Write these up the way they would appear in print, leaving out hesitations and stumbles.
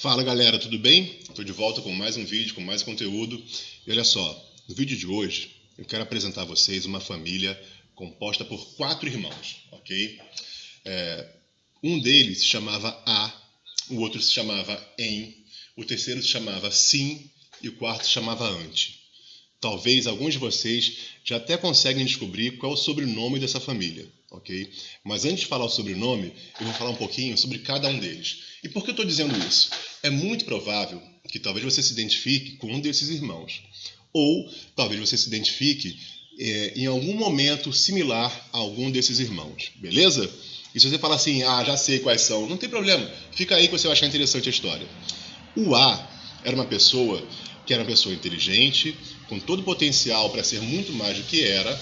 Fala galera, tudo bem? Estou de volta com mais um vídeo, com mais conteúdo. E olha só, no vídeo de hoje eu quero apresentar a vocês uma família composta por 4 irmãos, ok? Um deles se chamava A, o outro se chamava Em, o terceiro se chamava Sim e o quarto se chamava Ante. Talvez alguns de vocês já até conseguem descobrir qual é o sobrenome dessa família, ok? Mas antes de falar o sobrenome, eu vou falar um pouquinho sobre cada um deles. E por que eu estou dizendo isso? É muito provável que talvez você se identifique com um desses irmãos. Ou talvez você se identifique em algum momento similar a algum desses irmãos, beleza? E se você falar assim, já sei quais são, não tem problema. Fica aí que você vai achar interessante a história. O A era uma pessoa que era uma pessoa inteligente, com todo o potencial para ser muito mais do que era,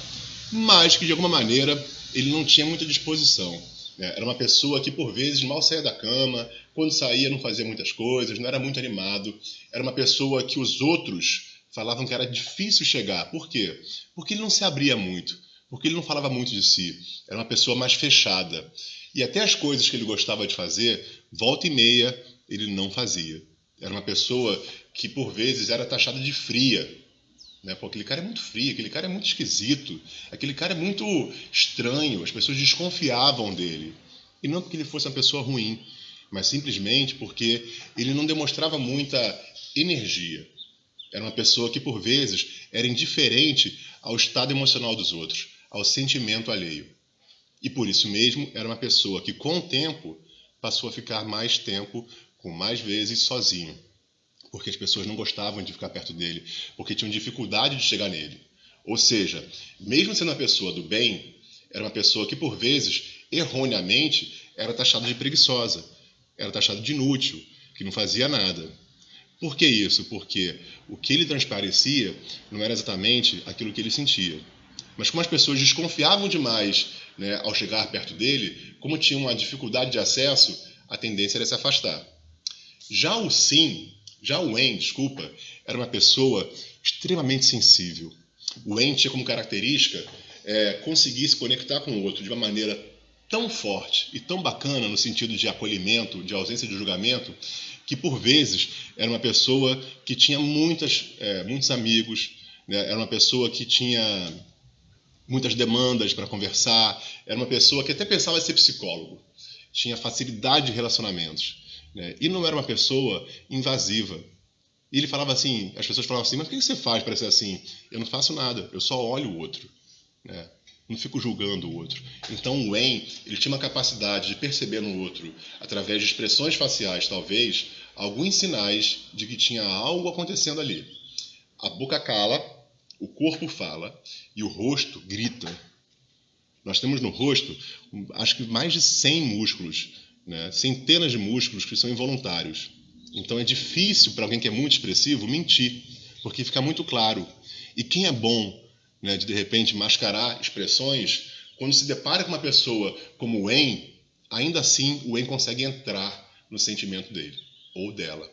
mas que de alguma maneira ele não tinha muita disposição. Era uma pessoa que por vezes mal saía da cama, quando saía não fazia muitas coisas, não era muito animado. Era uma pessoa que os outros falavam que era difícil chegar. Por quê? Porque ele não se abria muito, porque ele não falava muito de si. Era uma pessoa mais fechada. E até as coisas que ele gostava de fazer, volta e meia, ele não fazia. Era uma pessoa que por vezes era taxada de fria. Pô, aquele cara é muito frio, aquele cara é muito esquisito, aquele cara é muito estranho, as pessoas desconfiavam dele. E não porque ele fosse uma pessoa ruim, mas simplesmente porque ele não demonstrava muita energia. Era uma pessoa que, por vezes, era indiferente ao estado emocional dos outros, ao sentimento alheio. E por isso mesmo, era uma pessoa que, com o tempo, passou a ficar mais tempo, com mais vezes, sozinho. Porque as pessoas não gostavam de ficar perto dele, porque tinham dificuldade de chegar nele. Ou seja, mesmo sendo uma pessoa do bem, era uma pessoa que, por vezes, erroneamente, era taxada de preguiçosa, era taxada de inútil, que não fazia nada. Por que isso? Porque o que ele transparecia não era exatamente aquilo que ele sentia. Mas como as pessoas desconfiavam demais, ao chegar perto dele, como tinham uma dificuldade de acesso, a tendência era se afastar. Já o En, era uma pessoa extremamente sensível. O En tinha como característica conseguir se conectar com o outro de uma maneira tão forte e tão bacana no sentido de acolhimento, de ausência de julgamento, que por vezes era uma pessoa que tinha muitos amigos, era uma pessoa que tinha muitas demandas para conversar, era uma pessoa que até pensava em ser psicólogo, tinha facilidade de relacionamentos. E não era uma pessoa invasiva. E ele falava assim, as pessoas falavam assim, mas o que você faz para ser assim? Eu não faço nada, eu só olho o outro. Não fico julgando o outro. Então o En, ele tinha uma capacidade de perceber no outro, através de expressões faciais talvez, alguns sinais de que tinha algo acontecendo ali. A boca cala, o corpo fala e o rosto grita. Nós temos no rosto, acho que mais de 100 músculos, centenas de músculos que são involuntários. Então é difícil para alguém que é muito expressivo mentir, porque fica muito claro. E quem é bom de repente mascarar expressões, quando se depara com uma pessoa como o En, ainda assim o En consegue entrar no sentimento dele ou dela.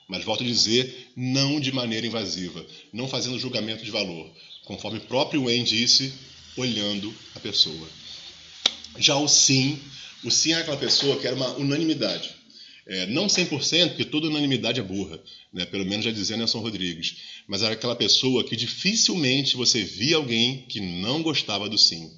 Mas volto a dizer, não de maneira invasiva, não fazendo julgamento de valor, conforme o próprio En disse, olhando a pessoa. Já o Sim é aquela pessoa que era uma unanimidade. Não 100%, porque toda unanimidade é burra, pelo menos já dizia Nelson Rodrigues, mas era aquela pessoa que dificilmente você via alguém que não gostava do Sim.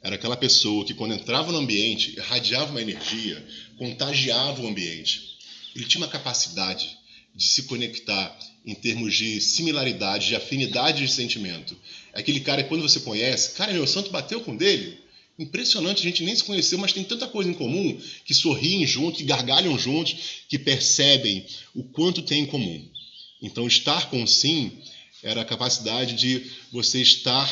Era aquela pessoa que quando entrava no ambiente, irradiava uma energia, contagiava o ambiente. Ele tinha uma capacidade de se conectar em termos de similaridade, de afinidade de sentimento. É aquele cara que quando você conhece, cara, meu santo bateu com o dele. Impressionante, a gente nem se conheceu, mas tem tanta coisa em comum, que sorriem juntos, que gargalham juntos, que percebem o quanto tem em comum. Então, estar com o Sim era a capacidade de você estar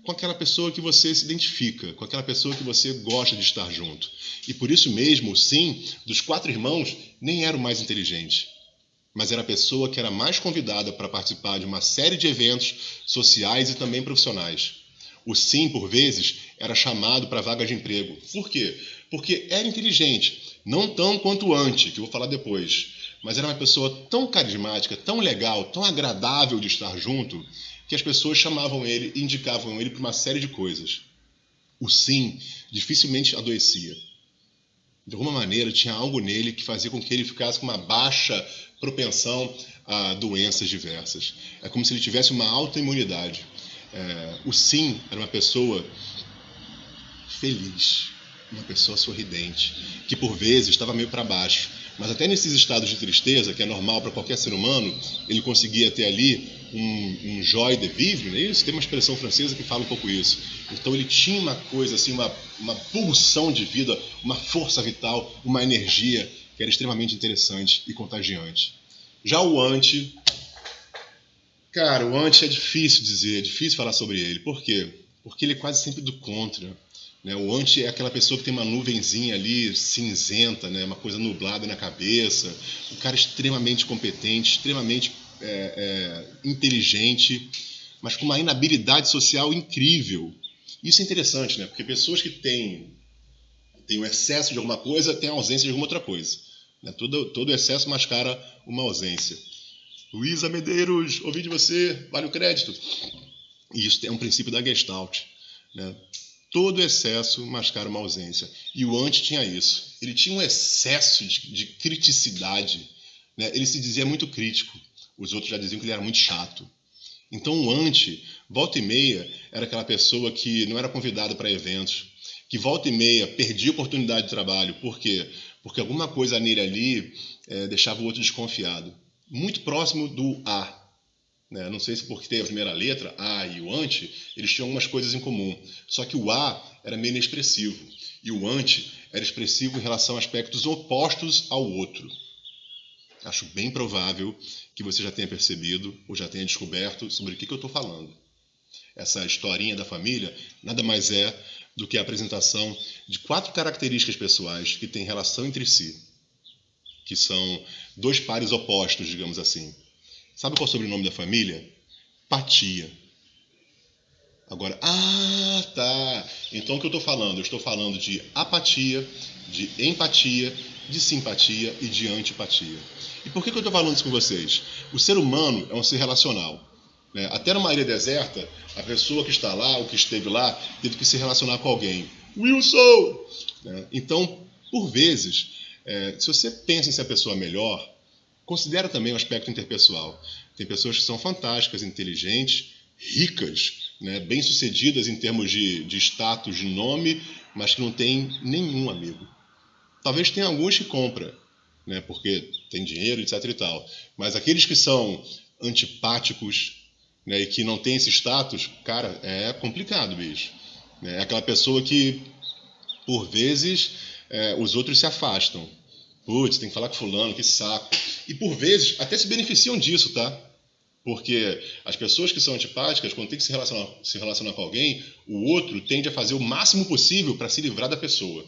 com aquela pessoa que você se identifica, com aquela pessoa que você gosta de estar junto. E por isso mesmo, o Sim, dos 4 irmãos, nem era o mais inteligente, mas era a pessoa que era mais convidada para participar de uma série de eventos sociais e também profissionais. O Sim, por vezes, era chamado para vaga de emprego. Por quê? Porque era inteligente, não tão quanto o Ante, que eu vou falar depois, mas era uma pessoa tão carismática, tão legal, tão agradável de estar junto, que as pessoas chamavam ele e indicavam ele para uma série de coisas. O Sim dificilmente adoecia. De alguma maneira, tinha algo nele que fazia com que ele ficasse com uma baixa propensão a doenças diversas. É como se ele tivesse uma autoimunidade. O Sim era uma pessoa feliz, uma pessoa sorridente, que por vezes estava meio para baixo. Mas até nesses estados de tristeza, que é normal para qualquer ser humano, ele conseguia ter ali um joie de vivre, né? Isso tem uma expressão francesa que fala um pouco isso. Então ele tinha uma coisa assim, uma pulsão de vida, uma força vital, uma energia que era extremamente interessante e contagiante. Já o Anti, cara, o Anti é difícil dizer, é difícil falar sobre ele. Por quê? Porque ele é quase sempre do contra. Né? O Anti é aquela pessoa que tem uma nuvenzinha ali cinzenta, né? Uma coisa nublada na cabeça. Um cara extremamente competente, extremamente inteligente, mas com uma inabilidade social incrível. Isso é interessante, né? Porque pessoas que têm um excesso de alguma coisa têm ausência de alguma outra coisa. Né? Todo excesso mascara uma ausência. Luísa Medeiros, ouvi de você, vale o crédito. E isso é um princípio da Gestalt. Né? Todo excesso mascara uma ausência. E o Anti tinha isso. Ele tinha um excesso de criticidade. Né? Ele se dizia muito crítico. Os outros já diziam que ele era muito chato. Então o Anti, volta e meia, era aquela pessoa que não era convidada para eventos, que volta e meia perdia oportunidade de trabalho. Por quê? Porque alguma coisa nele ali deixava o outro desconfiado. Muito próximo do A. Né? Não sei se porque tem a primeira letra, A e o Anti, eles tinham algumas coisas em comum. Só que o A era meio inexpressivo. E o Anti era expressivo em relação a aspectos opostos ao outro. Acho bem provável que você já tenha percebido ou já tenha descoberto sobre o que eu estou falando. Essa historinha da família nada mais é do que a apresentação de 4 características pessoais que têm relação entre si, que são 2 pares opostos, digamos assim. Sabe qual é o sobrenome da família? Patia. Agora, tá. Então o que eu estou falando? Eu estou falando de apatia, de empatia, de simpatia e de antipatia. E por que eu estou falando isso com vocês? O ser humano é um ser relacional. Né? Até numa ilha deserta, a pessoa que está lá, ou que esteve lá, teve que se relacionar com alguém. Wilson! Né? Então, por vezes, se você pensa em ser a pessoa melhor, considera também o aspecto interpessoal. Tem pessoas que são fantásticas, inteligentes, ricas, né, bem-sucedidas em termos de status, de nome, mas que não tem nenhum amigo. Talvez tenha alguns que compram, né, porque tem dinheiro, etc. e tal. Mas aqueles que são antipáticos, né, e que não têm esse status, cara, é complicado, bicho. É aquela pessoa que, por vezes, os outros se afastam. Putz, tem que falar com fulano, que saco. E por vezes até se beneficiam disso, tá? Porque as pessoas que são antipáticas, quando tem que se relacionar com alguém, o outro tende a fazer o máximo possível para se livrar da pessoa.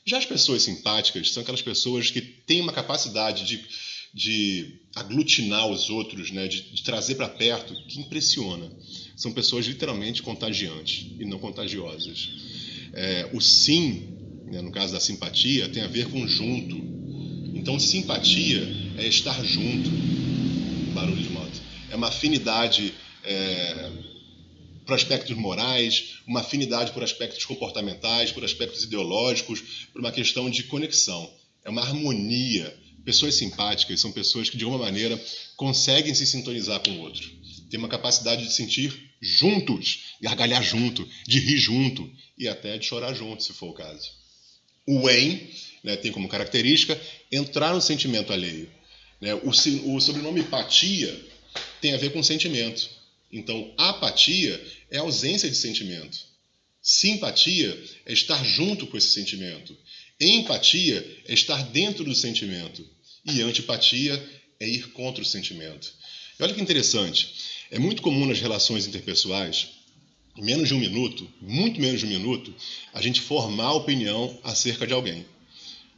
Já as pessoas simpáticas são aquelas pessoas que têm uma capacidade de aglutinar os outros, né? de trazer para perto, que impressiona. São pessoas literalmente contagiantes e não contagiosas. O sim, né, no caso da simpatia, tem a ver com junto. Então, simpatia é estar junto. Barulho de moto. É uma afinidade por aspectos morais, uma afinidade por aspectos comportamentais, por aspectos ideológicos, por uma questão de conexão. É uma harmonia. Pessoas simpáticas são pessoas que, de alguma maneira, conseguem se sintonizar com o outro. Tem uma capacidade de sentir juntos, gargalhar junto, de rir junto e até de chorar junto, se for o caso. O Wayne, né, tem como característica entrar no sentimento alheio. Né? O sobrenome Patia tem a ver com sentimento. Então, apatia é ausência de sentimento. Simpatia é estar junto com esse sentimento. Empatia é estar dentro do sentimento. E antipatia é ir contra o sentimento. E olha que interessante. É muito comum nas relações interpessoais, em menos de um minuto, muito menos de um minuto, a gente formar opinião acerca de alguém.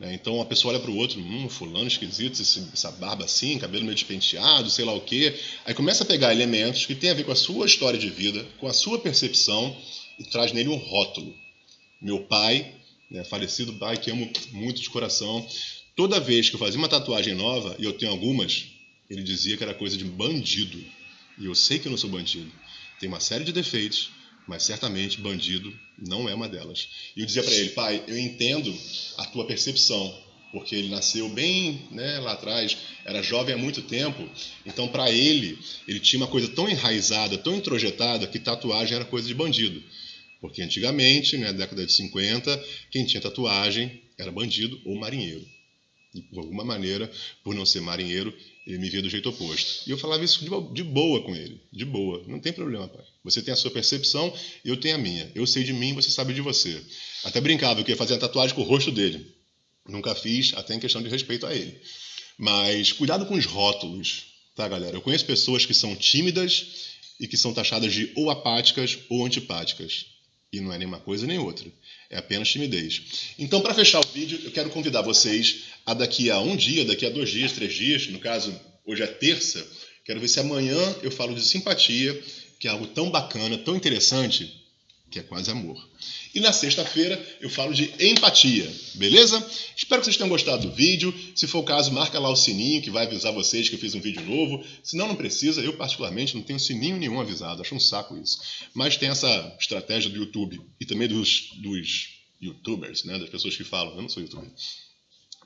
Então a pessoa olha para o outro, fulano esquisito, essa barba assim, cabelo meio despenteado, sei lá o quê. Aí começa a pegar elementos que tem a ver com a sua história de vida, com a sua percepção e traz nele um rótulo. Meu pai, né, falecido pai, que amo muito de coração, toda vez que eu fazia uma tatuagem nova, e eu tenho algumas, ele dizia que era coisa de bandido. E eu sei que eu não sou bandido. Tem uma série de defeitos, mas certamente bandido não é uma delas. E eu dizia para ele: pai, eu entendo a tua percepção, porque ele nasceu bem, né, lá atrás, era jovem há muito tempo, então para ele tinha uma coisa tão enraizada, tão introjetada, que tatuagem era coisa de bandido. Porque antigamente, na década de 50, quem tinha tatuagem era bandido ou marinheiro. E por alguma maneira, por não ser marinheiro, ele me via do jeito oposto. E eu falava isso de boa com ele, de boa. Não tem problema, pai. Você tem a sua percepção, eu tenho a minha. Eu sei de mim, você sabe de você. Até brincava que ia fazer a tatuagem com o rosto dele. Nunca fiz, até em questão de respeito a ele. Mas cuidado com os rótulos, tá, galera? Eu conheço pessoas que são tímidas e que são taxadas de ou apáticas ou antipáticas. E não é nem uma coisa nem outra. É apenas timidez. Então, para fechar o vídeo, eu quero convidar vocês a daqui a um dia, daqui a 2 dias, 3 dias, no caso, hoje é terça, quero ver se amanhã eu falo de simpatia, que é algo tão bacana, tão interessante, que é quase amor. E na sexta-feira eu falo de empatia, beleza? Espero que vocês tenham gostado do vídeo. Se for o caso, marca lá o sininho que vai avisar vocês que eu fiz um vídeo novo. Se não precisa. Eu particularmente não tenho sininho nenhum avisado. Acho um saco isso. Mas tem essa estratégia do YouTube e também dos YouTubers, né? Das pessoas que falam. Eu não sou YouTuber.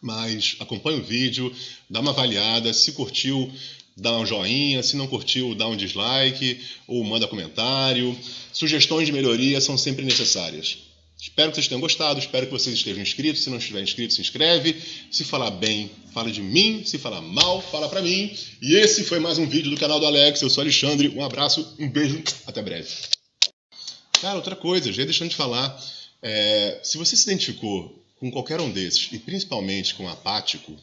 Mas acompanha o vídeo, dá uma avaliada. Se curtiu, dá um joinha, se não curtiu, dá um dislike ou manda comentário. Sugestões de melhoria são sempre necessárias. Espero que vocês tenham gostado, espero que vocês estejam inscritos. Se não estiver inscrito, se inscreve. Se falar bem, fala de mim. Se falar mal, fala pra mim. E esse foi mais um vídeo do canal do Alex. Eu sou Alexandre. Um abraço, um beijo, até breve. Cara, outra coisa, já deixando de falar. Se você se identificou com qualquer um desses, e principalmente com apático,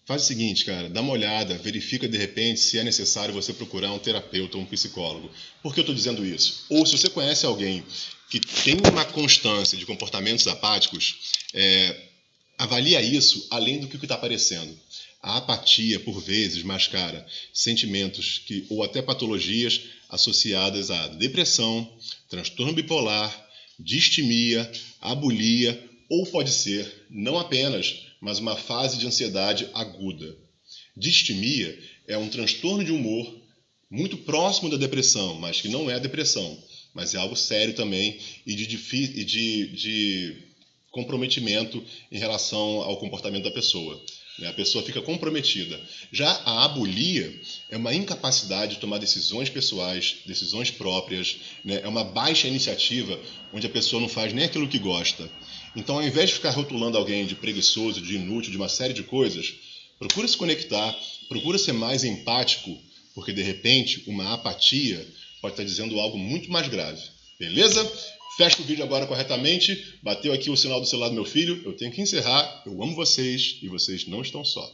faz o seguinte, cara, dá uma olhada, verifica de repente se é necessário você procurar um terapeuta ou um psicólogo. Por que eu estou dizendo isso? Ou se você conhece alguém que tem uma constância de comportamentos apáticos, avalia isso além do que está aparecendo. A apatia, por vezes, mascara sentimentos ou até patologias associadas à depressão, transtorno bipolar, distimia, abulia, ou pode ser, não apenas, mas uma fase de ansiedade aguda. Distimia é um transtorno de humor muito próximo da depressão, mas que não é a depressão, mas é algo sério também e de comprometimento em relação ao comportamento da pessoa. A pessoa fica comprometida. Já a abulia é uma incapacidade de tomar decisões pessoais, decisões próprias, é uma baixa iniciativa onde a pessoa não faz nem aquilo que gosta. Então, ao invés de ficar rotulando alguém de preguiçoso, de inútil, de uma série de coisas, procura se conectar, procura ser mais empático, porque, de repente, uma apatia pode estar dizendo algo muito mais grave. Beleza? Fecha o vídeo agora corretamente. Bateu aqui o sinal do celular do meu filho. Eu tenho que encerrar. Eu amo vocês e vocês não estão só.